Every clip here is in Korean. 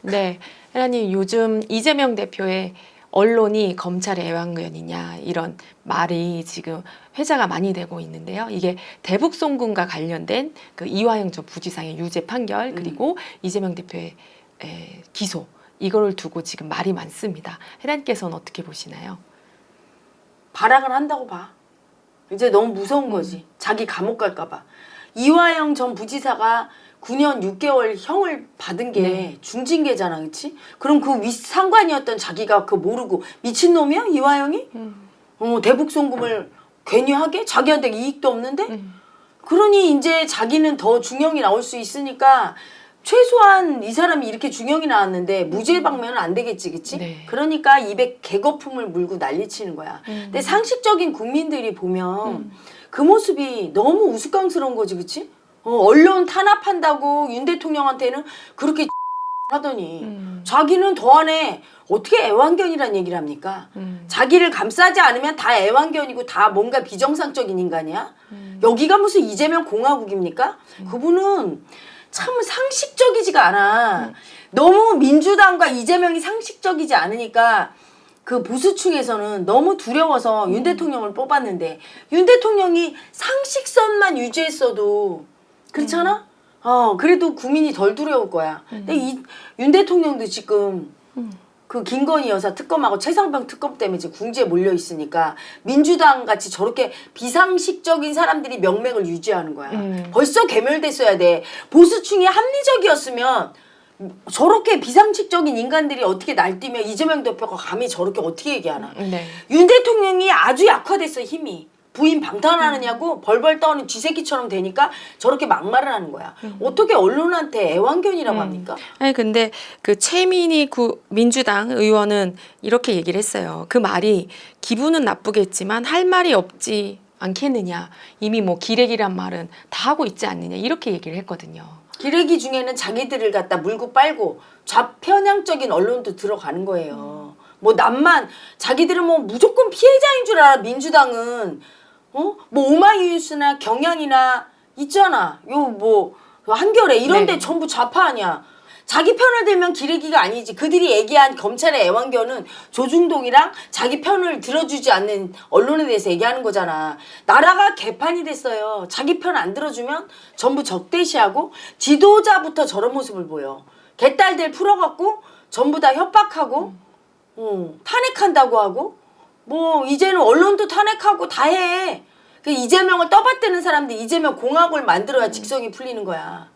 네, 혜라님 요즘 이재명 대표의 언론이 검찰의 애완견이냐 이런 말이 지금 회자가 많이 되고 있는데요. 이게 대북 송금과 관련된 그 이화영 전 부지사의 유죄 판결 그리고 이재명 대표의 기소 이거를 두고 지금 말이 많습니다. 혜라님께서는 어떻게 보시나요? 발악을 한다고 봐. 이제 너무 무서운 거지. 자기 감옥 갈까 봐. 이화영 전 부지사가 9년 6개월 형을 받은 게 중징계잖아, 그치? 그럼 그 윗상관이었던 자기가 그거 모르고 미친놈이야? 이화영이? 대북 송금을 괜히 하게? 자기한테 이익도 없는데? 그러니 이제 자기는 더 중형이 나올 수 있으니까 최소한 이 사람이 이렇게 중형이 나왔는데 무죄 방면은 안 되겠지, 그치? 네. 그러니까 입에 개거품을 물고 난리치는 거야. 근데 상식적인 국민들이 보면 그 모습이 너무 우스꽝스러운 거지, 그치? 언론 탄압한다고 윤 대통령한테는 그렇게 하더니 자기는 더안에 어떻게 애완견이란 얘기를 합니까? 자기를 감싸지 않으면 다 애완견이고 다 뭔가 비정상적인 인간이야? 여기가 무슨 이재명 공화국입니까? 그분은 참 상식적이지가 않아. 너무 민주당과 이재명이 상식적이지 않으니까 그 보수층에서는 너무 두려워서 윤 대통령을 뽑았는데 윤 대통령이 상식선만 유지했어도 그렇잖아? 그래도 국민이 덜 두려울 거야. 근데 윤 대통령도 지금 그 김건희 여사 특검하고 최상병 특검 때문에 지금 궁지에 몰려 있으니까 민주당 같이 저렇게 비상식적인 사람들이 명맥을 유지하는 거야. 벌써 괴멸됐어야 돼. 보수층이 합리적이었으면 저렇게 비상식적인 인간들이 어떻게 날뛰며 이재명 대표가 감히 저렇게 어떻게 얘기하나. 네. 윤 대통령이 아주 약화됐어, 힘이. 부인 방탄하느냐고 벌벌 떠는 쥐새끼처럼 되니까 저렇게 막말을 하는 거야. 어떻게 언론한테 애완견이라고 합니까? 아니 근데 그 최민희 민주당 의원은 이렇게 얘기를 했어요. 그 말이 기분은 나쁘겠지만 할 말이 없지 않겠느냐. 이미 뭐 기레기란 말은 다 하고 있지 않느냐 이렇게 얘기를 했거든요. 기레기 중에는 자기들을 갖다 물고 빨고 좌편향적인 언론도 들어가는 거예요. 뭐 남만 자기들은 뭐 무조건 피해자인 줄 알아. 민주당은 뭐 오마이뉴스나 경향이나 있잖아. 요 뭐 한겨레 이런데 네. 전부 좌파 아니야. 자기 편을 들면 기레기가 아니지. 그들이 얘기한 검찰의 애완견은 조중동이랑 자기 편을 들어주지 않는 언론에 대해서 얘기하는 거잖아. 나라가 개판이 됐어요. 자기 편 안 들어주면 전부 적대시하고 지도자부터 저런 모습을 보여. 개딸들 풀어갖고 전부 다 협박하고 탄핵한다고 하고 뭐 이제는 언론도 탄핵하고 다 해. 그 이재명을 떠받드는 사람들 이재명 공화국을 만들어야 직성이 풀리는 거야.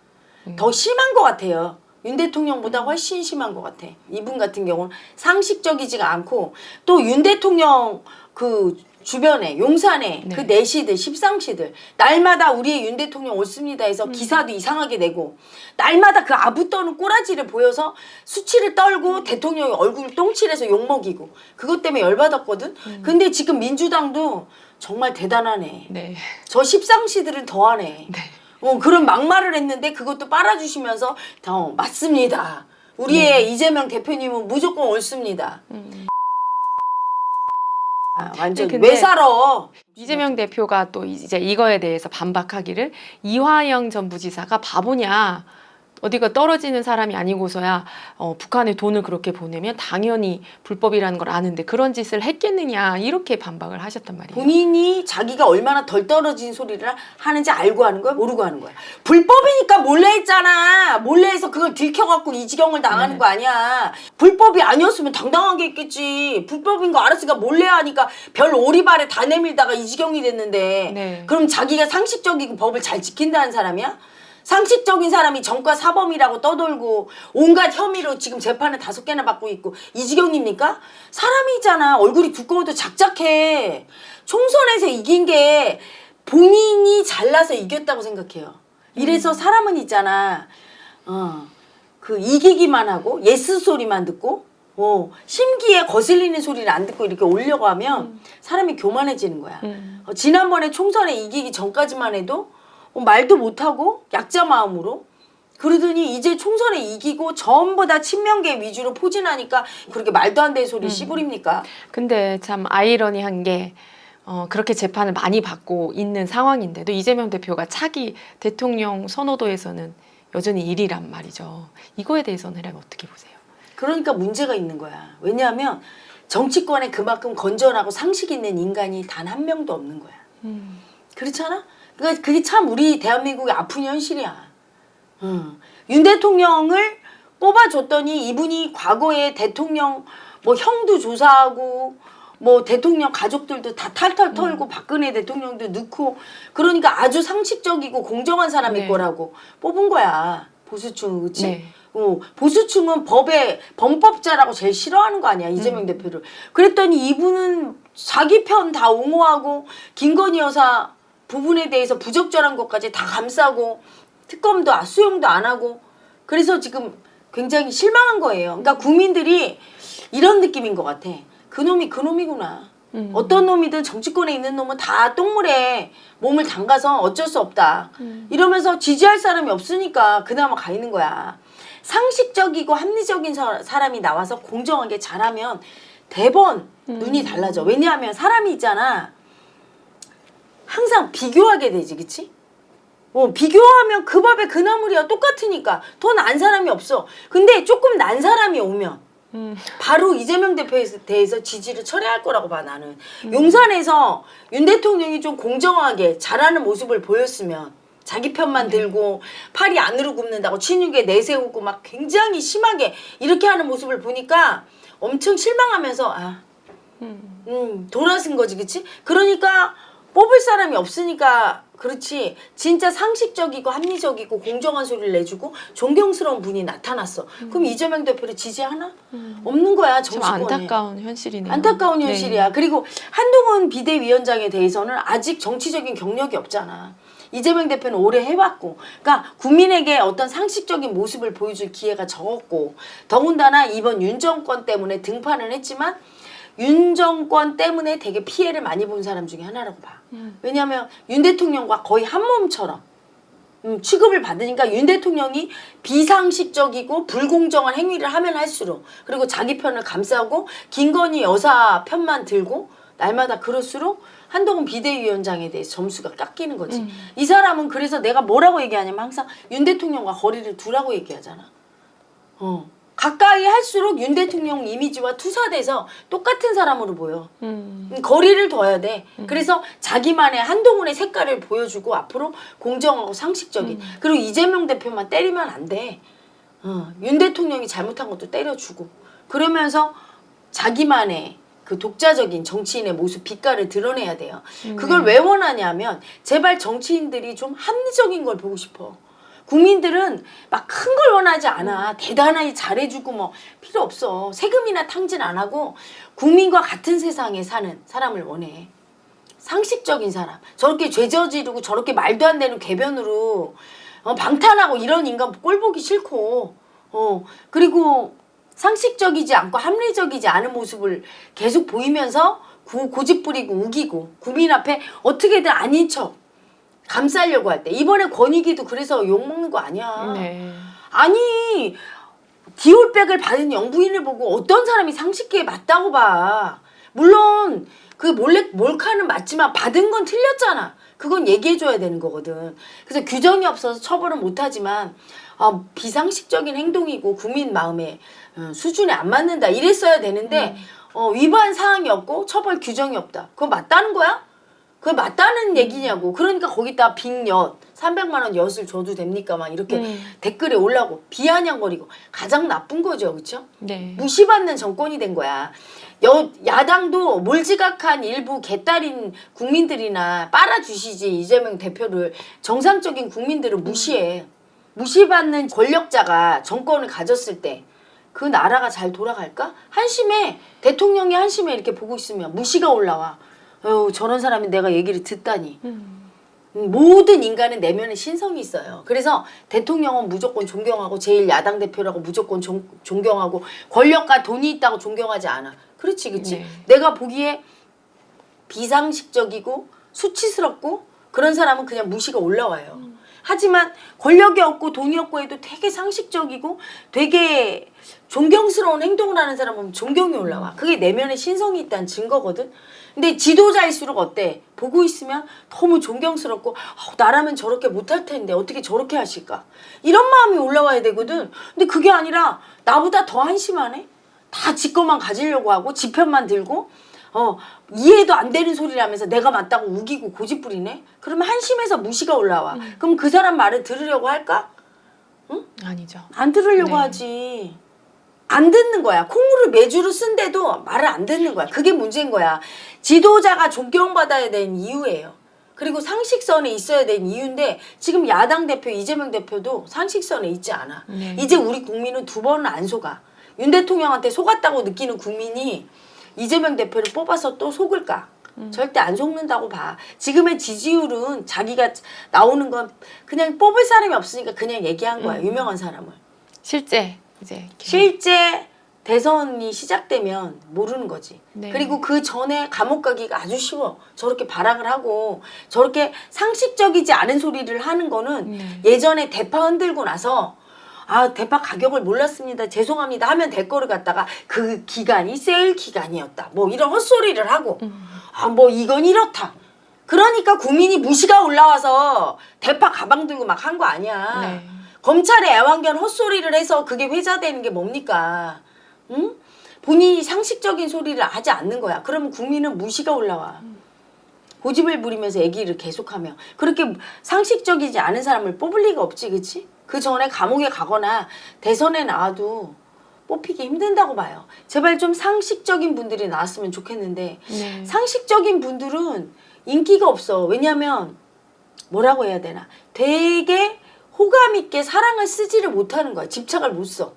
더 심한 것 같아요. 윤 대통령보다 훨씬 심한 것 같아. 이분 같은 경우는 상식적이지가 않고 또 윤 대통령 그 주변에 용산에 그 내시들 십상시들 날마다 우리의 윤 대통령 옳습니다 해서 기사도 이상하게 내고 날마다 그 아부 떠는 꼬라지를 보여서 수치를 떨고 대통령이 얼굴 똥칠해서 욕먹이고 그것 때문에 열받았거든. 근데 지금 민주당도 정말 대단하네. 네. 저 십상시들은 더하네. 네. 그런 막말을 했는데 그것도 빨아주시면서 맞습니다. 우리의 이재명 대표님은 무조건 옳습니다. 완전 근데 왜 살아? 이재명 대표가 또 이제 이거에 대해서 반박하기를 이화영 전 부지사가 바보냐. 어디가 떨어지는 사람이 아니고서야 북한에 돈을 그렇게 보내면 당연히 불법이라는 걸 아는데 그런 짓을 했겠느냐 이렇게 반박을 하셨단 말이에요. 본인이 자기가 얼마나 덜 떨어진 소리를 하는지 알고 하는 거야? 모르고 하는 거야? 불법이니까 몰래 했잖아. 몰래 해서 그걸 들켜갖고 이 지경을 당하는 거 아니야. 불법이 아니었으면 당당하게 했겠지. 불법인 거 알았으니까 몰래 하니까 별 오리발에 다 내밀다가 이 지경이 됐는데 네. 그럼 자기가 상식적이고 법을 잘 지킨다는 사람이야? 상식적인 사람이 전과 사범이라고 떠돌고 온갖 혐의로 지금 재판을 5개나 받고 있고 이 지경입니까? 사람이잖아. 얼굴이 두꺼워도 작작해. 총선에서 이긴 게 본인이 잘나서 이겼다고 생각해요. 이래서 사람은 있잖아. 그 이기기만 하고 예스 소리만 듣고 심기에 거슬리는 소리를 안 듣고 이렇게 오려고 하면 사람이 교만해지는 거야. 지난번에 총선에 이기기 전까지만 해도 말도 못하고 약자 마음으로 그러더니 이제 총선에 이기고 전부 다 친명계 위주로 포진하니까 그렇게 말도 안 되는 소리 씨부립니까? 근데 참 아이러니한 게 그렇게 재판을 많이 받고 있는 상황인데도 이재명 대표가 차기 대통령 선호도에서는 여전히 1위란 말이죠. 이거에 대해서는 혜람 어떻게 보세요? 그러니까 문제가 있는 거야. 왜냐하면 정치권에 그만큼 건전하고 상식 있는 인간이 단 한 명도 없는 거야. 그렇잖아? 그러니까 그게 참 우리 대한민국의 아픈 현실이야. 윤 대통령을 뽑아줬더니 이분이 과거에 대통령 뭐 형도 조사하고 뭐 대통령 가족들도 다 탈탈 털고 박근혜 대통령도 넣고 그러니까 아주 상식적이고 공정한 사람일 네. 거라고 뽑은 거야. 보수층은 그치? 네. 보수층은 범법자라고 제일 싫어하는 거 아니야 이재명 대표를. 그랬더니 이분은 자기 편 다 옹호하고 김건희 여사 부분에 대해서 부적절한 것까지 다 감싸고 특검도 수용도 안 하고 그래서 지금 굉장히 실망한 거예요. 그러니까 국민들이 이런 느낌인 것 같아. 그놈이 그놈이구나. 어떤 놈이든 정치권에 있는 놈은 다 똥물에 몸을 담가서 어쩔 수 없다. 이러면서 지지할 사람이 없으니까 그나마 가 있는 거야. 상식적이고 합리적인 사람이 나와서 공정하게 잘하면 대번 눈이 달라져. 왜냐하면 사람이 있잖아. 항상 비교하게 되지, 그치? 비교하면 그 밥에 그 나물이야. 똑같으니까. 더 난 사람이 없어. 근데 조금 난 사람이 오면 바로 이재명 대표에 대해서 지지를 철회할 거라고 봐 나는. 용산에서 윤 대통령이 좀 공정하게 잘하는 모습을 보였으면 자기 편만 들고 팔이 안으로 굽는다고 친윤계 내세우고 막 굉장히 심하게 이렇게 하는 모습을 보니까 엄청 실망하면서 돌아선 거지 그치? 그러니까 뽑을 사람이 없으니까 그렇지 진짜 상식적이고 합리적이고 공정한 소리를 내주고 존경스러운 분이 나타났어. 그럼 이재명 대표를 지지하나? 없는 거야 좀 정치권에. 안타까운 현실이네요. 안타까운 네. 현실이야. 그리고 한동훈 비대위원장에 대해서는 아직 정치적인 경력이 없잖아. 이재명 대표는 오래 해왔고 그러니까 국민에게 어떤 상식적인 모습을 보여줄 기회가 적었고 더군다나 이번 윤 정권 때문에 등판을 했지만 윤 정권 때문에 되게 피해를 많이 본 사람 중에 하나라고 봐. 왜냐하면 윤 대통령과 거의 한 몸처럼 취급을 받으니까 윤 대통령이 비상식적이고 불공정한 행위를 하면 할수록 그리고 자기 편을 감싸고 김건희 여사 편만 들고 날마다 그럴수록 한동훈 비대위원장에 대해서 점수가 깎이는 거지. 이 사람은 그래서 내가 뭐라고 얘기하냐면 항상 윤 대통령과 거리를 두라고 얘기하잖아. 가까이 할수록 윤 대통령 이미지와 투사돼서 똑같은 사람으로 보여. 거리를 둬야 돼. 그래서 자기만의 한동훈의 색깔을 보여주고 앞으로 공정하고 상식적인. 그리고 이재명 대표만 때리면 안 돼. 윤 대통령이 잘못한 것도 때려주고. 그러면서 자기만의 그 독자적인 정치인의 모습 빛깔을 드러내야 돼요. 그걸 왜 원하냐면 제발 정치인들이 좀 합리적인 걸 보고 싶어. 국민들은 막 큰 걸 원하지 않아. 대단하게 잘해주고 뭐 필요 없어. 세금이나 탕진 안 하고 국민과 같은 세상에 사는 사람을 원해. 상식적인 사람. 저렇게 죄 저지르고 저렇게 말도 안 되는 궤변으로 방탄하고 이런 인간 꼴 보기 싫고 그리고 상식적이지 않고 합리적이지 않은 모습을 계속 보이면서 고집 부리고 우기고 국민 앞에 어떻게든 아닌 척 감싸려고 할 때 이번에 권익위도 그래서 욕먹는 거 아니야. 네. 아니 디올백을 받은 영부인을 보고 어떤 사람이 상식계에 맞다고 봐. 물론 그 몰카는 맞지만 받은 건 틀렸잖아. 그건 얘기해줘야 되는 거거든. 그래서 규정이 없어서 처벌은 못하지만 비상식적인 행동이고 국민 마음에 수준에 안 맞는다 이랬어야 되는데 위반 사항이 없고 처벌 규정이 없다. 그거 맞다는 거야? 그거 맞다는 얘기냐고. 그러니까 거기다 빅엿 300만 원 엿을 줘도 됩니까? 막 이렇게 댓글에 올라오고 비아냥거리고 가장 나쁜 거죠. 그렇죠? 네. 무시받는 정권이 된 거야. 야당도 몰지각한 일부 개딸인 국민들이나 빨아주시지 이재명 대표를 정상적인 국민들은 무시해. 무시받는 권력자가 정권을 가졌을 때 그 나라가 잘 돌아갈까? 한심해. 대통령이 한심해 이렇게 보고 있으면 무시가 올라와. 저런 사람이 내가 얘기를 듣다니. 모든 인간은 내면에 신성이 있어요. 그래서 대통령은 무조건 존경하고 제1야당 대표라고 무조건 존경하고 권력과 돈이 있다고 존경하지 않아. 그렇지 그렇지. 네. 내가 보기에 비상식적이고 수치스럽고 그런 사람은 그냥 무시가 올라와요. 하지만 권력이 없고 돈이 없고 해도 되게 상식적이고 되게 존경스러운 행동을 하는 사람 보면 존경이 올라와. 그게 내면에 신성이 있다는 증거거든. 근데 지도자일수록 어때? 보고 있으면 너무 존경스럽고 나라면 저렇게 못할 텐데 어떻게 저렇게 하실까? 이런 마음이 올라와야 되거든. 근데 그게 아니라 나보다 더 한심하네? 다 지 것만 가지려고 하고 지 편만 들고 이해도 안 되는 소리를 하면서 내가 맞다고 우기고 고집부리네? 그러면 한심해서 무시가 올라와. 그럼 그 사람 말을 들으려고 할까? 응? 아니죠. 안 들으려고 네. 하지. 안 듣는 거야. 콩물을 매주로 쓴데도 말을 안 듣는 거야. 그게 문제인 거야. 지도자가 존경받아야 되는 이유예요. 그리고 상식선에 있어야 되는 이유인데 지금 야당 대표 이재명 대표도 상식선에 있지 않아. 네. 이제 우리 국민은 두 번은 안 속아. 윤 대통령한테 속았다고 느끼는 국민이 이재명 대표를 뽑아서 또 속을까? 절대 안 속는다고 봐. 지금의 지지율은 자기가 나오는 건 그냥 뽑을 사람이 없으니까 그냥 얘기한 거야. 유명한 사람을. 실제 이제 실제 대선이 시작되면 모르는 거지. 네. 그리고 그 전에 감옥 가기가 아주 쉬워. 저렇게 발악을 하고 저렇게 상식적이지 않은 소리를 하는 거는 네. 예전에 대파 흔들고 나서 대파 가격을 몰랐습니다. 죄송합니다 하면 될 거를 갖다가 그 기간이 세일 기간이었다. 뭐 이런 헛소리를 하고 뭐 이건 이렇다. 그러니까 국민이 무시가 올라와서 대파 가방 들고 막 한 거 아니야. 네. 검찰의 애완견 헛소리를 해서 그게 회자되는 게 뭡니까? 응? 본인이 상식적인 소리를 하지 않는 거야. 그러면 국민은 무시가 올라와. 고집을 부리면서 얘기를 계속하며 그렇게 상식적이지 않은 사람을 뽑을 리가 없지, 그치? 그 전에 감옥에 가거나 대선에 나와도 뽑히기 힘든다고 봐요. 제발 좀 상식적인 분들이 나왔으면 좋겠는데 네. 상식적인 분들은 인기가 없어. 왜냐면 뭐라고 해야 되나? 되게 호감 있게 사랑을 쓰지를 못하는 거야. 집착을 못 써.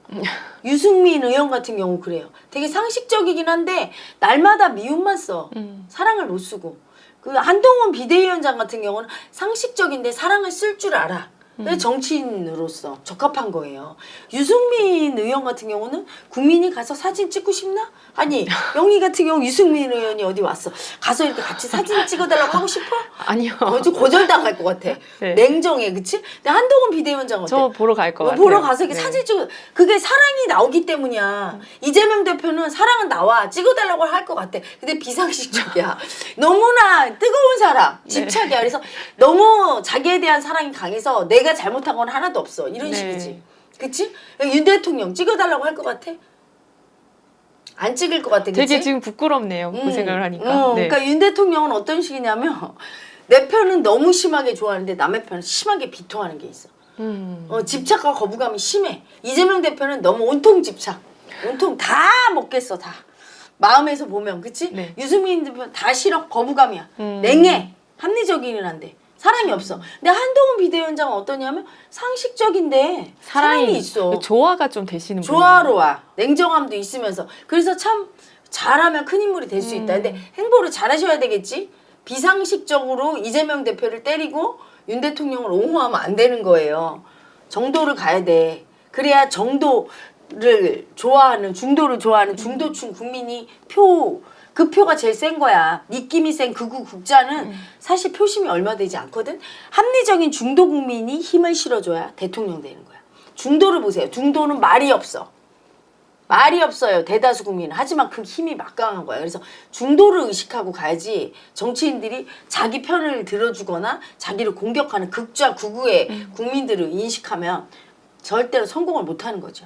유승민 의원 같은 경우 그래요. 되게 상식적이긴 한데 날마다 미움만 써. 사랑을 못 쓰고. 그 한동훈 비대위원장 같은 경우는 상식적인데 사랑을 쓸 줄 알아. 그래서 정치인으로서 적합한 거예요. 유승민 의원 같은 경우는 국민이 가서 사진 찍고 싶나? 아니 영희 같은 경우 유승민 의원이 어디 왔어. 가서 이렇게 같이 사진 찍어달라고 하고 싶어? 아니요. 거절당할 것 같아. 네. 냉정해, 그치? 근데 한동훈 비대위원장 어때? 저 보러 갈 것 같아요. 보러 가서 이렇게 네. 사진 찍어. 그게 사랑이 나오기 때문이야. 이재명 대표는 사랑은 나와. 찍어달라고 할 것 같아. 근데 비상식적이야. 너무나 뜨거운 사랑, 집착이야. 그래서 너무 자기에 대한 사랑이 강해서 내가 잘못한 건 하나도 없어. 이런 네. 식이지. 그치? 윤 대통령 찍어달라고 할 것 같아? 안 찍을 것 같아. 그치? 되게 지금 부끄럽네요. 그 생각을 하니까. 네. 그러니까 윤 대통령은 어떤 식이냐면 내 편은 너무 심하게 좋아하는데 남의 편은 심하게 비토하는 게 있어. 집착과 거부감이 심해. 이재명 대표는 너무 온통 집착. 온통 다 먹겠어, 다. 마음에서 보면, 그치? 네. 유승민 대표 다 싫어, 거부감이야. 냉해, 합리적이긴 한데 사랑이 없어. 근데 한동훈 비대위원장은 어떠냐면 상식적인데 사랑이 있어. 조화가 좀 되시는 분이에요. 조화로워. 냉정함도 있으면서. 그래서 참 잘하면 큰 인물이 될 수 있다. 근데 행보를 잘하셔야 되겠지. 비상식적으로 이재명 대표를 때리고 윤 대통령을 옹호하면 안 되는 거예요. 정도를 가야 돼. 그래야 정도를 좋아하는, 중도를 좋아하는 중도층 국민이 그 표가 제일 센 거야. 느낌이 센 극우 국자는 사실 표심이 얼마 되지 않거든. 합리적인 중도 국민이 힘을 실어줘야 대통령 되는 거야. 중도를 보세요. 중도는 말이 없어. 말이 없어요. 대다수 국민은. 하지만 그 힘이 막강한 거야. 그래서 중도를 의식하고 가야지 정치인들이 자기 편을 들어주거나 자기를 공격하는 극좌 극우의 국민들을 인식하면 절대로 성공을 못하는 거죠.